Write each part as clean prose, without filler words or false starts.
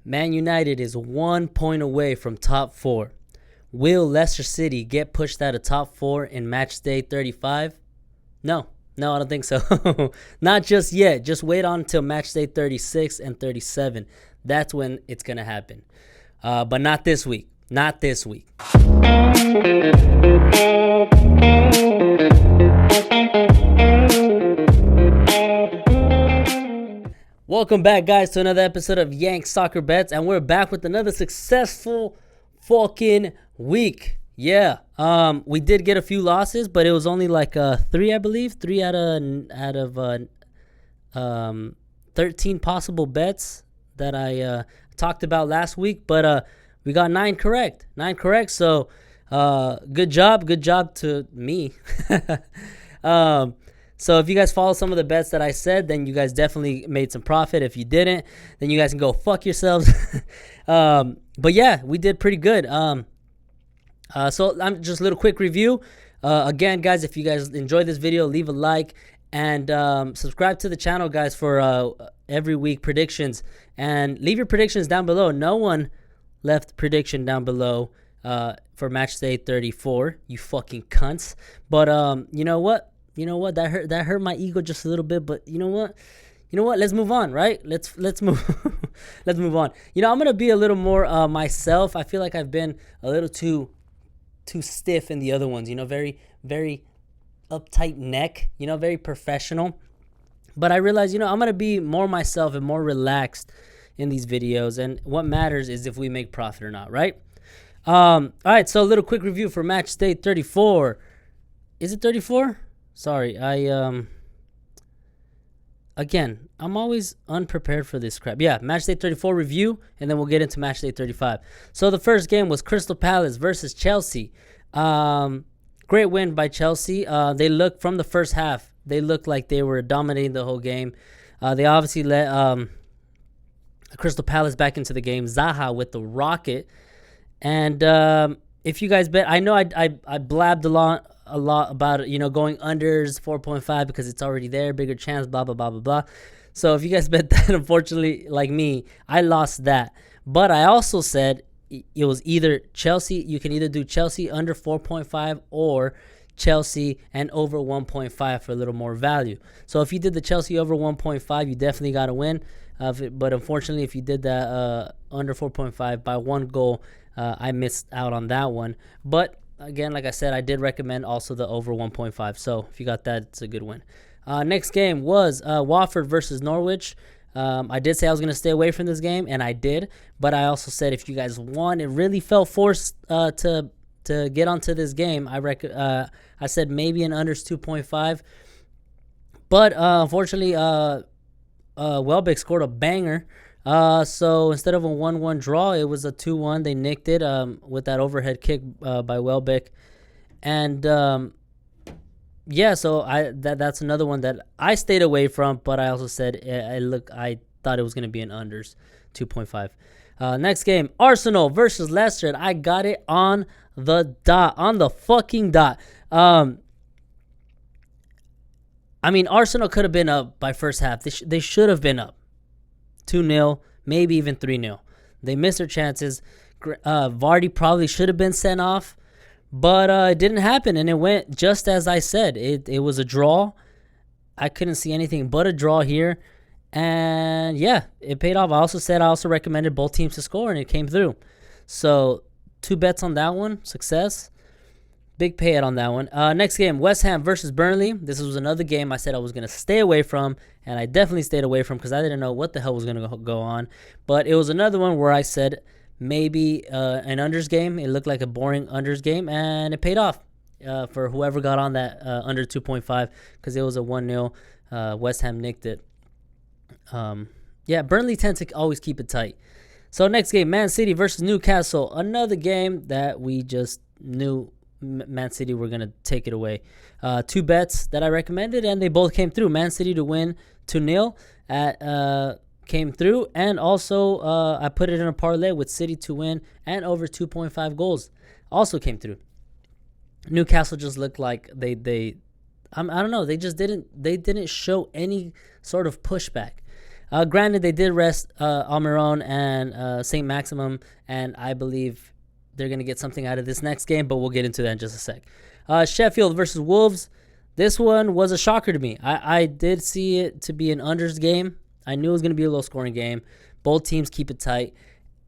Man United is 1 point away from top 4. Will Leicester City get pushed out of top 4 in match day 35? No, I don't think so. Not just yet. Just wait on until match day 36 and 37. That's when it's going to happen. But not this week. Not this week. Welcome back, guys, to another episode of Yank Soccer Bets, and we're back with another successful fucking week. Yeah, we did get a few losses, but it was only like 3, I believe, 3 out of 13 possible bets that I talked about last week. But we got 9 correct. So good job to me. So if you guys follow some of the bets that I said, then you guys definitely made some profit. If you didn't, then you guys can go fuck yourselves. But yeah, we did pretty good. So I'm just a little quick review. Again, guys, if you guys enjoyed this video, leave a like and subscribe to the channel, guys, for every week predictions. And leave your predictions down below. No one left prediction down below for match day 34. You fucking cunts. But you know what? That hurt my ego just a little bit, but you know what? Let's move on, right? Let's move let's move on. I'm going to be a little more myself. I feel like I've been a little too stiff in the other ones, very very uptight neck, very professional. But I realize, I'm going to be more myself and more relaxed in these videos, and what matters is if we make profit or not, right? All right, so a little quick review for match day 34. Is it 34? Sorry, again, I'm always unprepared for this crap. Yeah, match day 34 review, and then we'll get into match day 35. So the first game was Crystal Palace versus Chelsea. Great win by Chelsea. They looked, from the first half, they looked like they were dominating the whole game. They obviously let Crystal Palace back into the game. Zaha with the rocket. And if you guys bet, I know I blabbed a lot about it, going unders 4.5 because it's already there, bigger chance, blah, blah, blah, blah, blah. So if you guys bet that, unfortunately, like me, I lost that. But I also said it was either Chelsea, you can either do Chelsea under 4.5 or Chelsea and over 1.5 for a little more value. So if you did the Chelsea over 1.5, you definitely got to win. But unfortunately, if you did that under 4.5 by 1 goal, I missed out on that one. But again, like I said, I did recommend also the over 1.5. So if you got that, it's a good win. Next game was Watford versus Norwich. I did say I was going to stay away from this game, and I did. But I also said if you guys want, it really felt forced to get onto this game. I said maybe an unders 2.5. But unfortunately, Welbeck scored a banger. So instead of a 1-1 draw, it was a 2-1. They nicked it with that overhead kick by Welbeck. And yeah, so that's another one that I stayed away from, but I also said I thought it was going to be an unders 2.5. Next game, Arsenal versus Leicester. And I got it on the dot, on the fucking dot. Arsenal could have been up by first half. They should have been up 2-0, maybe even 3-0. They missed their chances. Vardy probably should have been sent off, but it didn't happen, and it went just as I said. It was a draw. I couldn't see anything but a draw here, and yeah, it paid off. I also recommended both teams to score, and it came through. So 2 bets on that one, success. Big payout on that one. Next game, West Ham versus Burnley. This was another game I said I was going to stay away from, and I definitely stayed away from because I didn't know what the hell was going to go on. But it was another one where I said maybe an unders game. It looked like a boring unders game, and it paid off for whoever got on that under 2.5 because it was a 1-0. West Ham nicked it. Yeah, Burnley tend to always keep it tight. So next game, Man City versus Newcastle. Another game that we just knew Man City were going to take it away. 2 bets that I recommended, and they both came through. Man City to win 2-0 came through, and also I put it in a parlay with City to win and over 2.5 goals also came through. Newcastle just looked like I don't know, they didn't show any sort of pushback. Granted, they did rest Almiron and St. Maximum, and I believe they're going to get something out of this next game, but we'll get into that in just a sec. Sheffield versus Wolves. This one was a shocker to me. I did see it to be an unders game. I knew it was going to be a low-scoring game. Both teams keep it tight.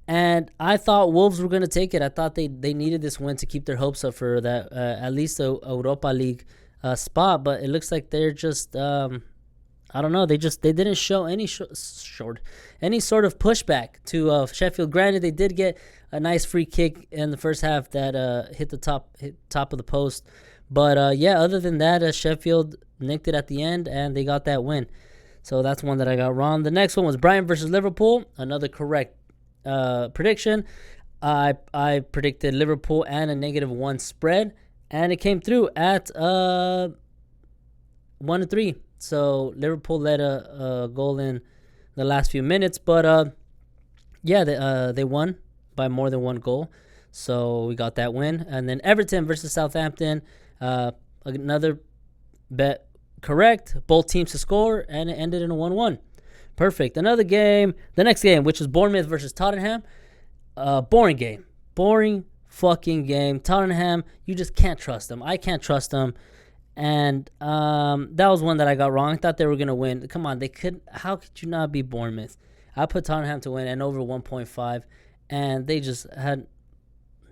And I thought Wolves were going to take it. I thought they needed this win to keep their hopes up for that at least a Europa League spot. But it looks like they're just I don't know. They didn't show any sort of pushback to Sheffield. Granted, they did get a nice free kick in the first half that hit the top of the post. But other than that, Sheffield nicked it at the end and they got that win. So that's one that I got wrong. The next one was Brighton versus Liverpool. Another correct prediction. I predicted Liverpool and a -1 spread, and it came through at 1-3. So Liverpool led a goal in the last few minutes, but they won by more than one goal. So we got that win. And then Everton versus Southampton, another bet correct. Both teams to score, and it ended in a 1-1. Perfect. Another game, the next game, which is Bournemouth versus Tottenham. Boring game. Boring fucking game. Tottenham, you just can't trust them. I can't trust them. And that was one that I got wrong. I thought they were going to win. Come on, how could you not beat Bournemouth? I put Tottenham to win and over 1.5, and they just had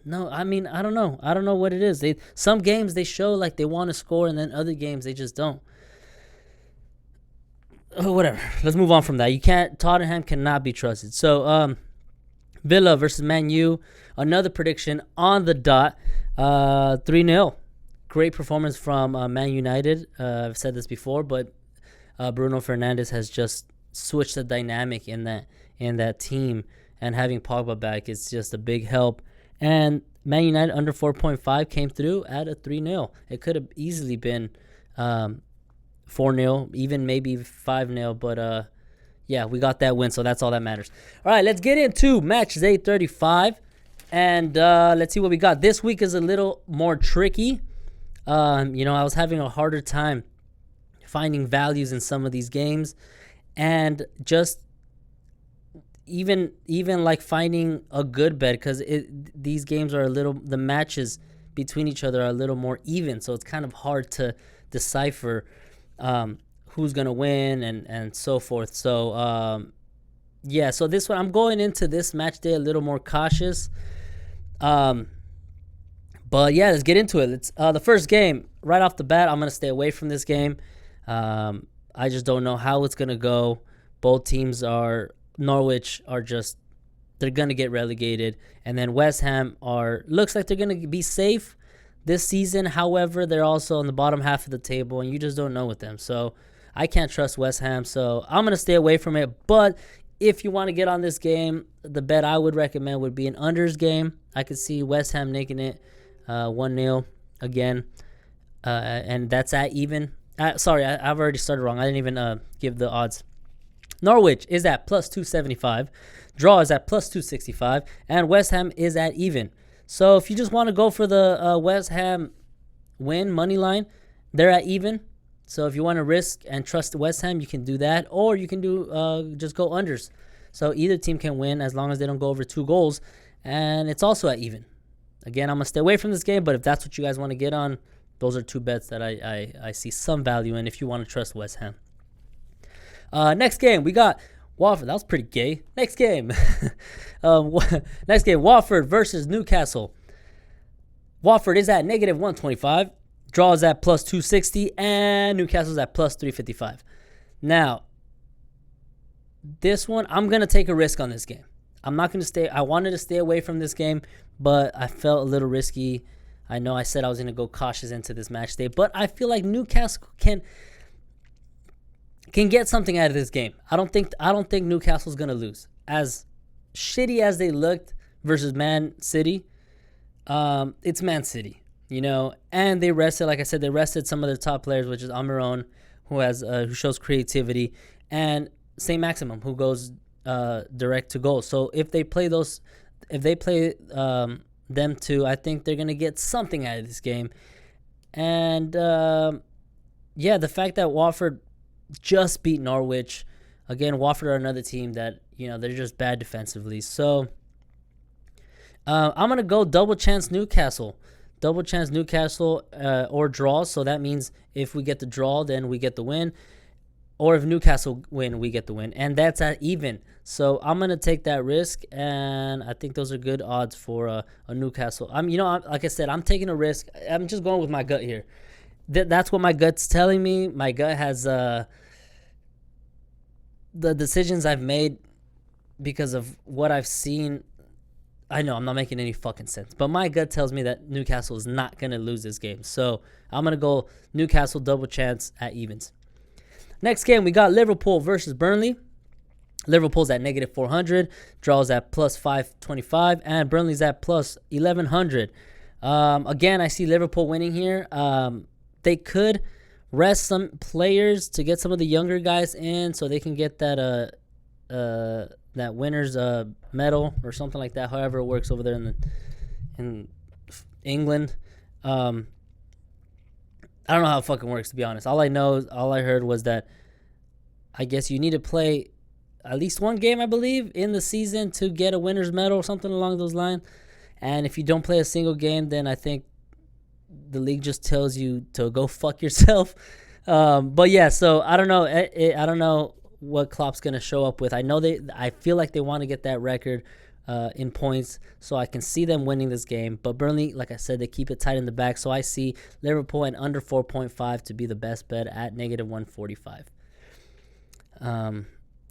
no. I mean, I don't know. I don't know what it is. Some games they show like they want to score, and then other games they just don't. Oh, whatever. Let's move on from that. Tottenham cannot be trusted. So Villa versus Man U. Another prediction on the dot. 3-0. Great performance from Man United. I've said this before, but Bruno Fernandes has just switched the dynamic in that team, and having Pogba back is just a big help. And Man United under 4.5 came through at a 3-0. It could have easily been 4-0, even maybe 5-0, but we got that win, so that's all that matters. All right, let's get into match day 35, and let's see what we got. This week is a little more tricky. I was having a harder time finding values in some of these games, and just even like finding a good bet, because these games are the matches between each other are a little more even, so it's kind of hard to decipher who's gonna win and so forth. So so this one, I'm going into this match day a little more cautious. But yeah, let's get into it. It's the first game right off the bat. I'm gonna stay away from this game. I just don't know how it's gonna go. Both teams Norwich are just, they're gonna get relegated, and then West Ham looks like they're gonna be safe this season. However, they're also on the bottom half of the table, and you just don't know with them. So I can't trust West Ham, so I'm going to stay away from it. But if you want to get on this game, the bet I would recommend would be an unders game. I could see West Ham making it 1-0 again, and that's at even. Sorry, I've already started wrong. I didn't even give the odds. Norwich is at plus 275. Draw is at plus 265. And West Ham is at even. So if you just want to go for the West Ham win money line, they're at even. So if you want to risk and trust West Ham, you can do that. Or you can do just go unders. So either team can win as long as they don't go over 2 goals. And it's also at even. Again, I'm going to stay away from this game. But if that's what you guys want to get on, those are 2 bets that I see some value in if you want to trust West Ham. Next game, we got Watford. That was pretty gay. Next game. Watford versus Newcastle. Watford is at negative 125. Draw is at plus 260. And Newcastle's at plus 355. Now, this one, I'm going to take a risk on this game. I'm not going to stay. I wanted to stay away from this game, but I felt a little risky. I know I said I was going to go cautious into this match day, but I feel like Newcastle can get something out of this game. I don't think Newcastle's going to lose. As shitty as they looked versus Man City, it's Man City, and they rested, like I said, they rested some of their top players, which is Almiron, who shows creativity, and St. Maximum, who goes direct to goal. So if they play them two, I think they're going to get something out of this game. And the fact that Watford just beat Norwich, Again, Watford are another team that, they're just bad defensively. So I'm going to go double chance Newcastle. Double chance Newcastle or draw. So that means if we get the draw, then we get the win. Or if Newcastle win, we get the win. And that's at even. So I'm going to take that risk. And I think those are good odds for a Newcastle. Like I said, I'm taking a risk. I'm just going with my gut here. That's what my gut's telling me. My gut has the decisions I've made because of what I've seen. I know I'm not making any fucking sense, but my gut tells me that Newcastle is not going to lose this game. So I'm going to go Newcastle double chance at evens. Next game, we got Liverpool versus Burnley. Liverpool's at negative 400, draws at plus 525, and Burnley's at plus 1100. Again, I see Liverpool winning here. They could rest some players to get some of the younger guys in so they can get that winner's medal or something like that, however it works over there in England. I don't know how it fucking works, to be honest. All I heard was that I guess you need to play at least one game, I believe, in the season to get a winner's medal or something along those lines. And if you don't play a single game, then I think the league just tells you to go fuck yourself. But yeah, so I don't know. I don't know what Klopp's gonna show up with. I feel like they want to get that record in points, so I can see them winning this game. But Burnley, like I said, they keep it tight in the back, so I see Liverpool and under 4.5 to be the best bet at negative 145.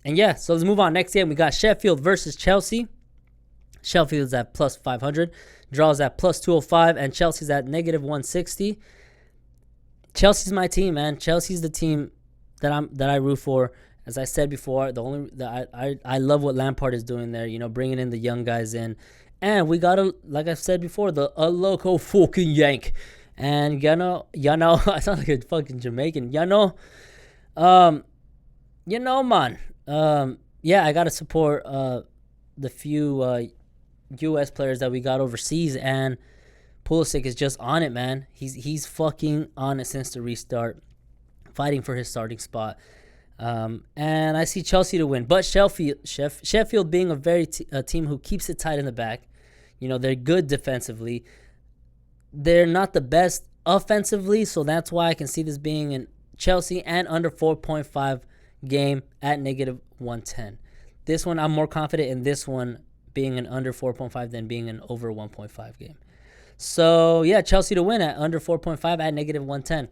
And yeah, so let's move on. Next game, we got Sheffield versus Chelsea. Sheffield's at plus 500, draws at plus 205, and Chelsea's at negative 160. Chelsea's my team, man. Chelsea's the team that I root for. As I said before, I love what Lampard is doing there, bringing in the young guys in. And we got like I've said before, a local fucking Yank. And I sound like a fucking Jamaican. Man. Yeah, I got to support the few U.S. players that we got overseas, and Pulisic is just on it, man. He's fucking on it since the restart, fighting for his starting spot. And I see Chelsea to win, but Sheffield being a team who keeps it tight in the back, they're good defensively. They're not the best offensively, so that's why I can see this being in Chelsea and under 4.5 game at negative 110. This one, I'm more confident in this one being an under 4.5 than being an over 1.5 game. So yeah, Chelsea to win at under 4.5 at negative 110.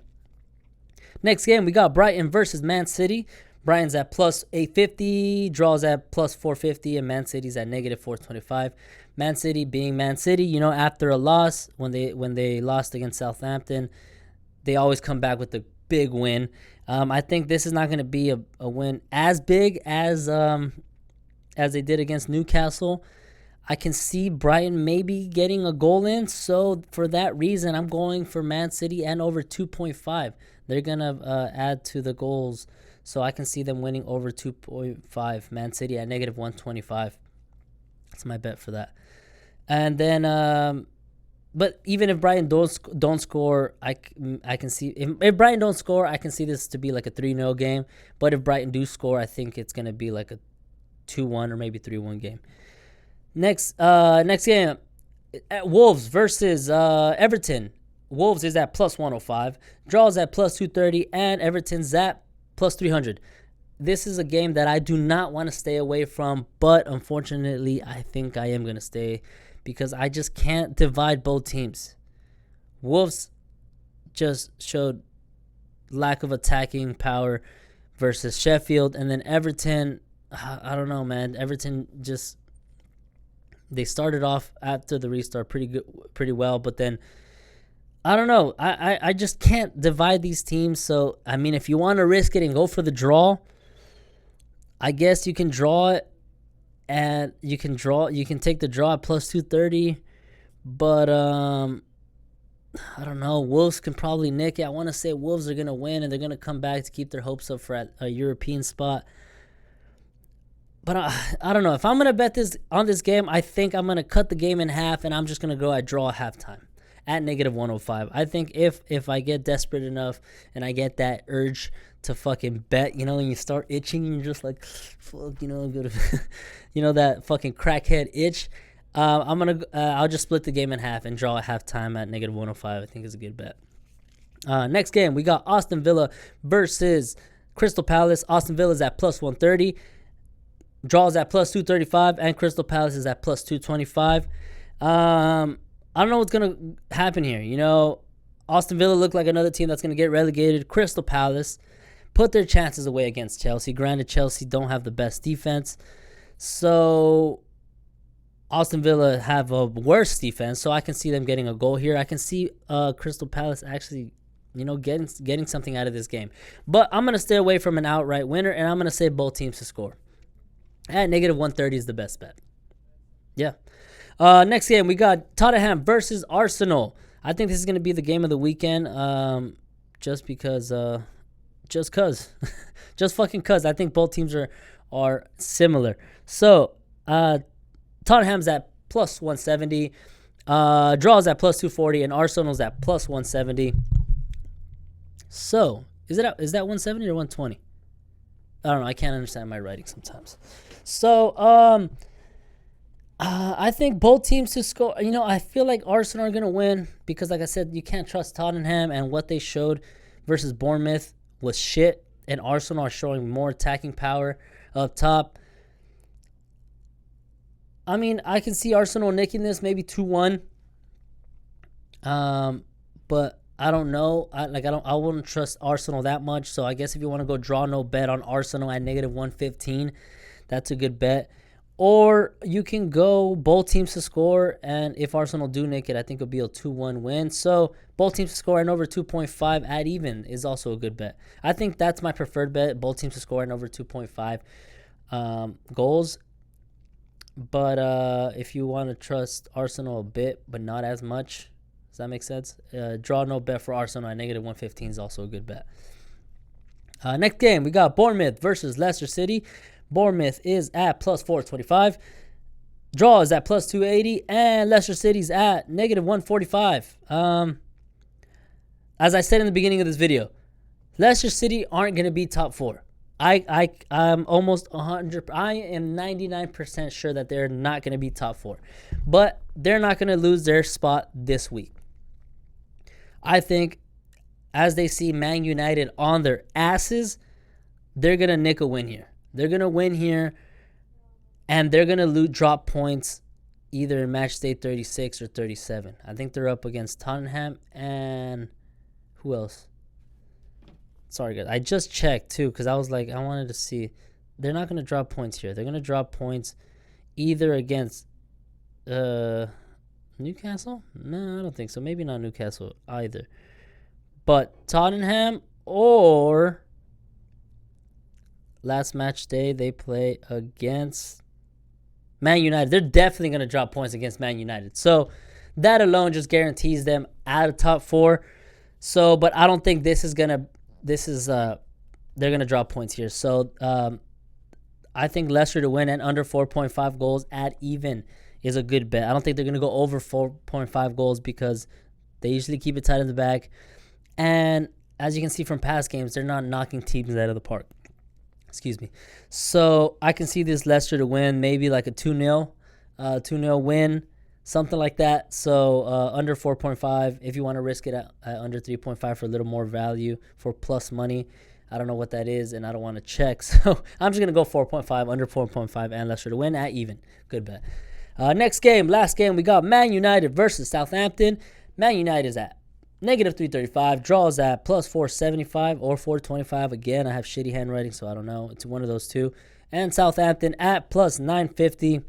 Next game, we got Brighton versus Man City. Brighton's at plus 850, draws at plus 450, and Man City's at negative 425. Man City being Man City, after a loss, when they lost against Southampton, they always come back with a big win. I think this is not going to be a win as big as they did against Newcastle. I can see Brighton maybe getting a goal in, so for that reason, I'm going for Man City and over 2.5. They're going to add to the goals, so I can see them winning over 2.5. Man City at negative 125. That's my bet for that. And then, but even if Brighton don't score, I can see if Brighton don't score, I can see this to be like a 3-0 game. But if Brighton do score, I think it's going to be like a 2-1 or maybe 3-1 game. Next game, Wolves versus Everton. Wolves is at plus 105, draws at plus 230, and Everton's at plus 300. This is a game that I do not want to stay away from, but unfortunately, I think I am going to stay because I just can't divide both teams. Wolves just showed lack of attacking power versus Sheffield, and then Everton, I don't know, man. Everton just, they started off after the restart pretty well, but then I don't know. I just can't divide these teams. So, I mean, if you want to risk it and go for the draw, I guess you can draw it, and you can take the draw at plus 230, but I don't know. Wolves can probably nick it. I want to say Wolves are going to win, and they're going to come back to keep their hopes up for a European spot. But I don't know. If I'm going to bet on this game, I think I'm going to cut the game in half, and I'm just going to go at draw at halftime at negative 105. I think if I get desperate enough and I get that urge to fucking bet, and you start itching and you're just like, fuck, go to, that fucking crackhead itch. I'll just split the game in half and draw at halftime at -105. I think is a good bet. Next game, we got Aston Villa versus Crystal Palace. Aston Villa is at +130. Draws at +235, and Crystal Palace is at +225. I don't know what's going to happen here. Aston Villa look like another team that's going to get relegated. Crystal Palace put their chances away against Chelsea. Granted, Chelsea don't have the best defense. So Aston Villa have a worse defense, so I can see them getting a goal here. I can see Crystal Palace actually, getting something out of this game. But I'm going to stay away from an outright winner, and I'm going to say both teams to score. At -130 is the best bet. Yeah. Next game, we got Tottenham versus Arsenal. I think this is going to be the game of the weekend just because, just fucking cuz. I think both teams are similar. So, Tottenham's at +170, draws at +240, and Arsenal's at +170. So, is that 170 or 120? I don't know. I can't understand my writing sometimes. So, I think both teams to score. I feel like Arsenal are going to win because, like I said, you can't trust Tottenham, and what they showed versus Bournemouth was shit, and Arsenal are showing more attacking power up top. I mean, I can see Arsenal nicking this, maybe 2-1. But I don't know. I wouldn't trust Arsenal that much. So I guess if you want to go draw no bet on Arsenal at -115, that's a good bet. Or you can go both teams to score, and if Arsenal do nick it, I think it'll be a 2-1 win. So both teams to score and over 2.5 at even is also a good bet. I think that's my preferred bet, both teams to score and over 2.5 goals. But if you want to trust Arsenal a bit, but not as much, does that make sense? Draw no bet for Arsenal at -115 is also a good bet. Next game, we got Bournemouth versus Leicester City. Bournemouth is at +425. Draw is at +280. And Leicester City's at -145. As I said in the beginning of this video, Leicester City aren't going to be top 4. I'm almost 100. I am 99% sure that they're not going to be top 4. But they're not going to lose their spot this week. I think as they see Man United on their asses, they're going to nick a win here. They're going to win here, and they're going to drop points either in match day 36 or 37. I think they're up against Tottenham and who else? Sorry, guys. I just checked, too, because I was like, I wanted to see. They're not going to drop points here. They're going to drop points either against Newcastle? No, I don't think so. Maybe not Newcastle either. But Tottenham or last match day they play against Man United. They're definitely going to drop points against Man United. So that alone just guarantees them out of top 4. So, but I don't think they're going to drop points here. So I think Leicester to win and under 4.5 goals at even is a good bet. I don't think they're going to go over 4.5 goals because they usually keep it tight in the back. And as you can see from past games, they're not knocking teams out of the park. Excuse me. So I can see this Leicester to win, maybe like a 2-0 win, something like that. So under 4.5, if you want to risk it at under 3.5 for a little more value for plus money. I don't know what that is, and I don't want to check. So I'm just going to go 4.5, under 4.5, and Leicester to win at even. Good bet. Next game, last game, we got Man United versus Southampton. Man United is at -335. Draws at +475 or 425. Again, I have shitty handwriting, so I don't know. It's one of those two. And Southampton at +950.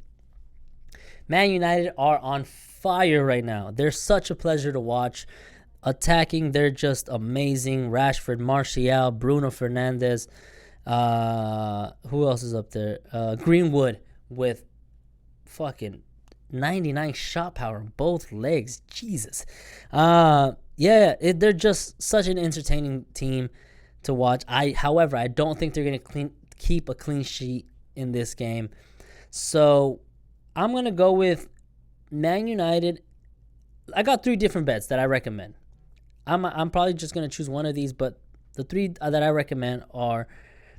Man United are on fire right now. They're such a pleasure to watch. Attacking, they're just amazing. Rashford, Martial, Bruno Fernandes. Who else is up there? Greenwood with fucking 99 shot power on both legs. Jesus. They're just such an entertaining team to watch. However, I don't think they're going to keep a clean sheet in this game. So I'm going to go with Man United. I got 3 different bets that I recommend. I'm probably just going to choose one of these, but The three that I recommend are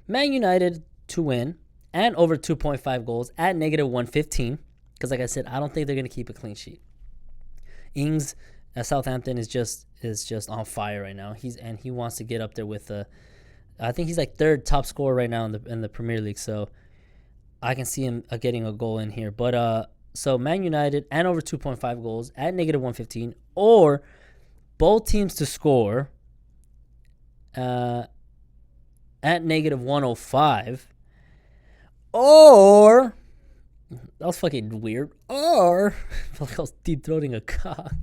Man United to win and over 2.5 goals at negative 115. Because like I said, I don't think they're going to keep a clean sheet. Ings at Southampton is just on fire right now. He wants to get up there with I think he's like third top scorer right now in the Premier League. So I can see him getting a goal in here. But so Man United and over 2.5 goals at negative 115, or both teams to score at negative 105, or that was fucking weird. Or I felt like I was deep throating a cock.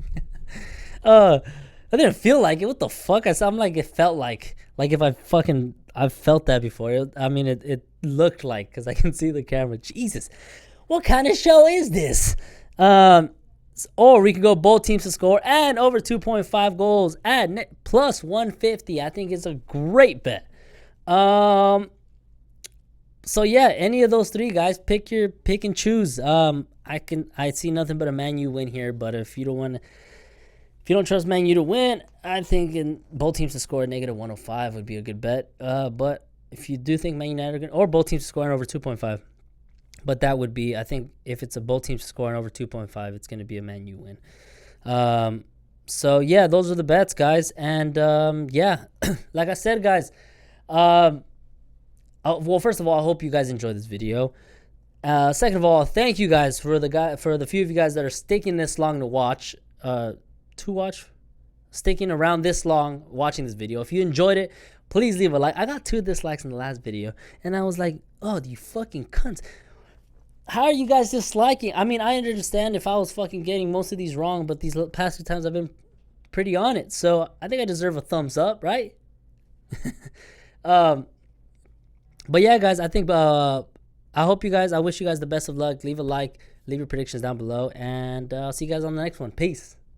I didn't feel like it. What the fuck? I'm like, it felt like if I've felt that before. It looked like, because I can see the camera. Jesus, what kind of show is this? Or we can go both teams to score and over 2.5 goals at plus 150. I think it's a great bet. So yeah, any of those three guys, pick and choose. I see nothing but a Man U win here, but if you don't trust Man U to win, I think in both teams to score at negative 105 would be a good bet. But if you do think Man United are going, or both teams to score over 2.5, but that would be, I think if it's both teams to score over 2.5, it's going to be a Man U win. So yeah, those are the bets, guys. And yeah, like I said, guys, well, first of all, I hope you guys enjoyed this video. Second of all, thank you guys for the few of you guys that are sticking this long to watch. Sticking around this long watching this video. If you enjoyed it, please leave a like. I got 2 dislikes in the last video, and I was like, oh, you fucking cunts. How are you guys disliking? I mean, I understand if I was fucking getting most of these wrong, but these past 2 times I've been pretty on it. So I think I deserve a thumbs up, right? But yeah, guys, I think I wish you guys the best of luck. Leave a like, leave your predictions down below, and I'll see you guys on the next one. Peace.